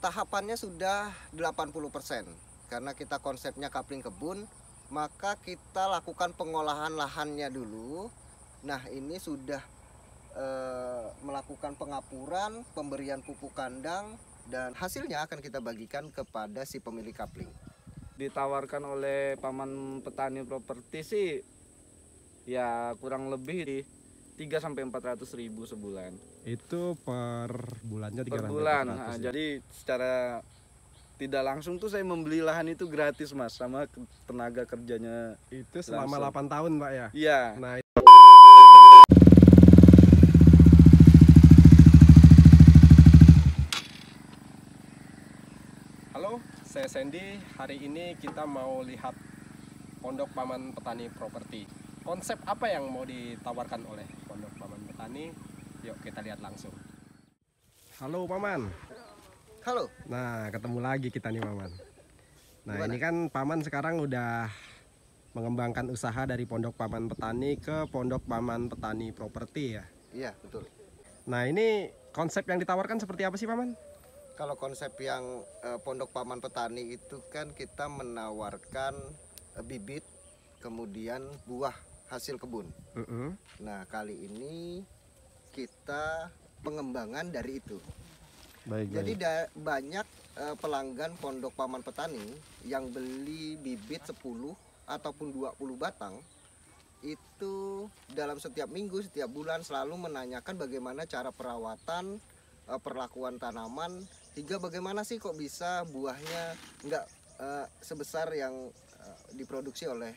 Tahapannya sudah 80%. Karena kita konsepnya kapling kebun, maka kita lakukan pengolahan lahannya dulu. Nah, ini sudah melakukan pengapuran, pemberian pupuk kandang, dan hasilnya akan kita bagikan kepada si pemilik kapling. Ditawarkan oleh Paman Petani Properti sih ya kurang lebih di 300.000 sampai 400.000 sebulan. Itu per bulannya 300 Per bulan. sampai 400 Nah, ya? jadi secara tidak langsung tuh saya membeli lahan itu gratis Mas, sama tenaga kerjanya. Itu selama Langsung. 8 tahun Pak ya? Iya. Nah, halo, saya Sandy. Hari ini kita mau lihat Pondok Paman Petani Properti. Konsep apa yang mau ditawarkan oleh Pondok Paman Petani? Yuk kita lihat langsung. Halo Paman. Halo. Nah, ketemu lagi kita nih Paman. Nah, Gimana? ini kan Paman sekarang udah mengembangkan usaha dari Pondok Paman Petani ke Pondok Paman Petani Properti ya. Iya, betul. Nah, ini konsep yang ditawarkan seperti apa sih Paman? Kalau konsep yang Pondok Paman Petani itu kan kita menawarkan bibit, kemudian buah hasil kebun. Nah, kali ini kita pengembangan dari itu. Jadi banyak pelanggan Pondok Paman Petani yang beli bibit 10 ataupun 20 batang itu dalam setiap minggu, setiap bulan selalu menanyakan bagaimana cara perawatan, perlakuan tanaman, hingga bagaimana sih kok bisa buahnya nggak sebesar yang diproduksi oleh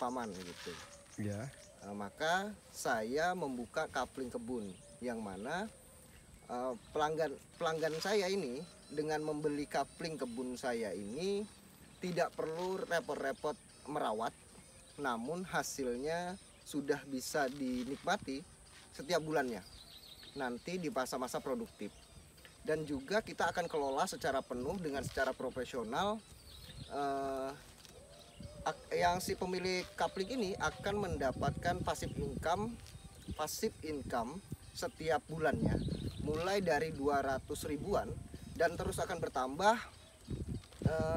Paman gitu. Ya. Maka saya membuka kapling kebun yang mana pelanggan saya ini dengan membeli kapling kebun saya ini tidak perlu repot-repot merawat, namun hasilnya sudah bisa dinikmati setiap bulannya nanti di masa-masa produktif. Dan juga kita akan kelola secara penuh dengan secara profesional. Yang si pemilik kapling ini akan mendapatkan passive income setiap bulannya mulai dari 200 ribuan dan terus akan bertambah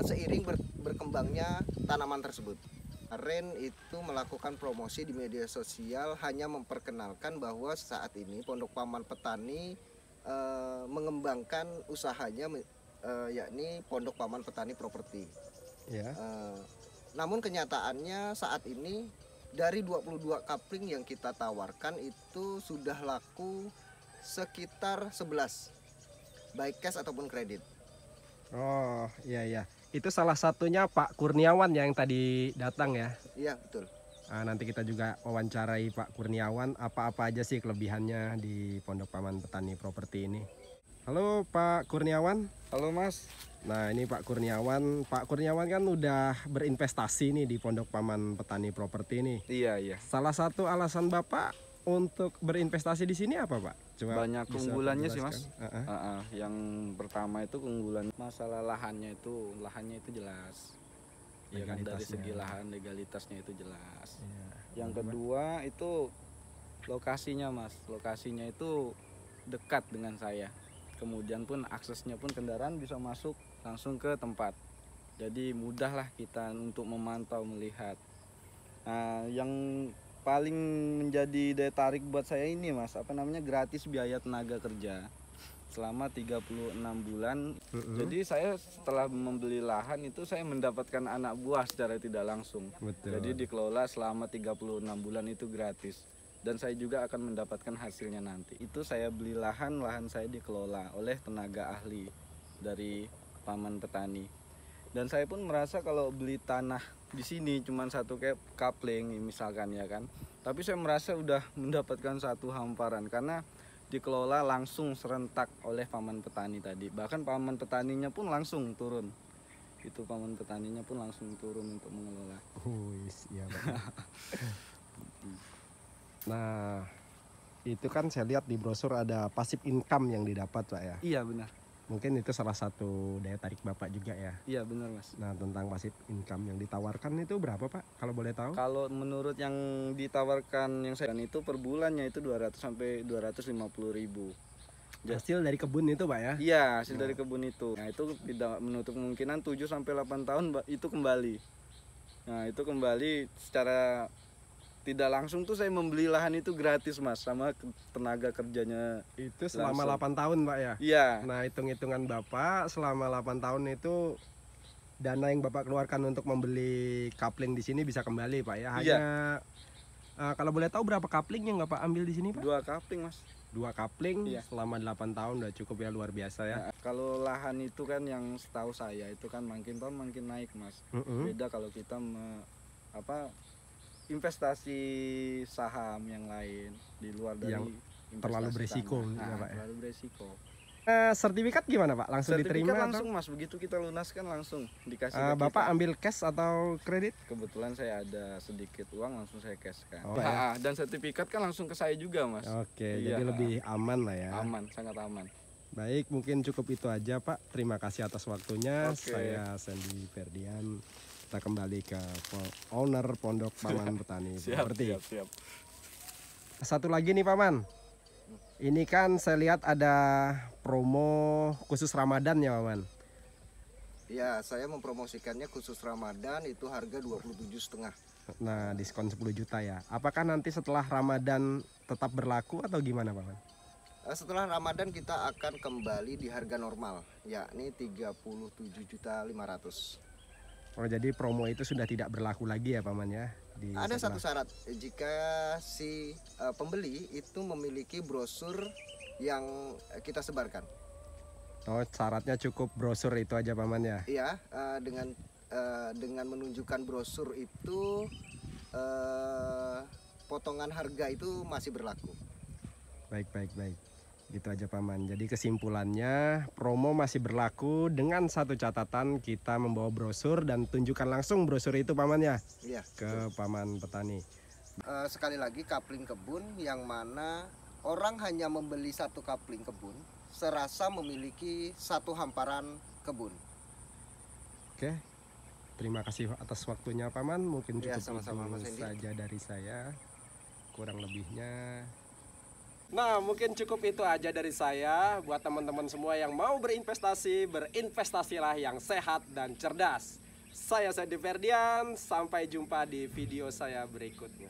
seiring berkembangnya tanaman tersebut. Kemarin itu melakukan promosi di media sosial, hanya memperkenalkan bahwa saat ini Pondok Paman Petani mengembangkan usahanya, yakni Pondok Paman Petani Properti. Ya. Namun kenyataannya saat ini dari 22 kapling yang kita tawarkan itu sudah laku sekitar 11, baik cash ataupun kredit. Oh, iya. Itu salah satunya Pak Kurniawan yang tadi datang ya. Iya, betul. Nah, nanti kita juga wawancarai Pak Kurniawan apa-apa aja sih kelebihannya di Pondok Paman Petani Properti ini. Halo Pak Kurniawan. Halo Mas. Nah, ini Pak Kurniawan. Pak Kurniawan kan udah berinvestasi nih di Pondok Paman Petani Properti ini. Iya. Salah satu alasan Bapak untuk berinvestasi di sini apa Pak? Coba Banyak bisa keunggulannya sih dijelaskan. Mas. Yang pertama itu keunggulan masalah lahannya itu jelas. Ya kan, dari segi lahan legalitasnya itu jelas. Iya. Yang kedua itu lokasinya Mas. Lokasinya itu dekat dengan saya. Kemudian pun aksesnya pun kendaraan bisa masuk langsung ke tempat. Jadi mudahlah kita untuk memantau, melihat. Nah, yang paling menjadi daya tarik buat saya ini Mas, gratis biaya tenaga kerja selama 36 bulan. Jadi saya setelah membeli lahan itu saya mendapatkan anak buah secara tidak langsung. Betul. Jadi dikelola selama 36 bulan itu gratis. Dan saya juga akan mendapatkan hasilnya nanti. Itu saya beli lahan saya dikelola oleh tenaga ahli dari Paman Petani. Dan saya pun merasa kalau beli tanah di sini cuma satu kayak kapling misalkan ya kan. Tapi saya merasa udah mendapatkan satu hamparan karena dikelola langsung serentak oleh Paman Petani tadi. Bahkan Paman Petaninya pun langsung turun. Itu Paman Petaninya pun langsung turun untuk mengelola. Iya. Nah, itu kan saya lihat di brosur ada passive income yang didapat Pak ya. Iya benar. Mungkin itu salah satu daya tarik Bapak juga ya. Iya benar Mas. Nah, tentang passive income yang ditawarkan itu berapa Pak kalau boleh tahu? Kalau menurut yang ditawarkan yang saya itu per bulannya itu 200 sampai 250 ribu. Hasil dari kebun itu Pak ya? Iya, hasil dari kebun itu. Nah, itu tidak menutup kemungkinan 7 sampai 8 tahun itu kembali. Nah, itu kembali secara tidak langsung tuh saya membeli lahan itu gratis Mas, sama tenaga kerjanya. Itu selama Langsung. 8 tahun Pak ya? Iya. Nah, hitung-hitungan Bapak selama 8 tahun itu dana yang Bapak keluarkan untuk membeli kapling di sini bisa kembali Pak ya? Hanya kalau boleh tahu berapa kapling yang Bapak ambil di sini Pak? 2 kapling Mas. 2 kapling Iya. selama 8 tahun udah cukup ya, luar biasa ya. Nah, kalau lahan itu kan yang setahu saya itu kan makin tahun makin naik Mas. Beda kalau kita investasi saham yang lain di luar dari Yang investasi terlalu beresiko tanah. gitu ya, Pak ya? Terlalu beresiko. Sertifikat gimana Pak? Langsung Sertifikat diterima langsung Mas, begitu kita lunaskan langsung dikasih atau ke Bapak kita. ambil cash atau kredit? Kebetulan saya ada sedikit uang, langsung saya cashkan. Oh, ya. Dan sertifikat kan langsung ke saya juga Mas. Oke, Iya. jadi lebih aman lah ya. Aman, sangat aman. Baik, mungkin cukup itu aja Pak. Terima kasih atas waktunya. Oke. Saya Sandy Ferdian. Kita kembali ke owner Pondok Paman Petani Properti. siap. Satu lagi nih Paman. Ini kan saya lihat ada promo khusus Ramadan ya Paman. Ya, saya mempromosikannya khusus Ramadan itu harga 27,5. Nah, diskon 10 juta ya. Apakah nanti setelah Ramadan tetap berlaku atau gimana Paman? Setelah Ramadan kita akan kembali di harga normal, yakni 37.500.000. Oh, jadi promo itu sudah tidak berlaku lagi ya Paman ya? Ada satu syarat, jika si pembeli itu memiliki brosur yang kita sebarkan. Oh, syaratnya cukup brosur itu aja Paman ya? Iya, dengan menunjukkan brosur itu potongan harga itu masih berlaku. Baik. Gitu aja Paman. Jadi kesimpulannya promo masih berlaku dengan satu catatan, kita membawa brosur dan tunjukkan langsung brosur itu Paman ya Iya. ke Paman Petani. Sekali lagi kapling kebun yang mana orang hanya membeli satu kapling kebun serasa memiliki satu hamparan kebun. Oke. Terima kasih atas waktunya Paman. Mungkin Ya, cukup sama-sama, itu Mas Hendy. saja dari saya. Kurang lebihnya Nah, mungkin cukup itu aja dari saya. Buat teman-teman semua yang mau berinvestasi, berinvestasilah yang sehat dan cerdas. Saya Sandy Ferdian, sampai jumpa di video saya berikutnya.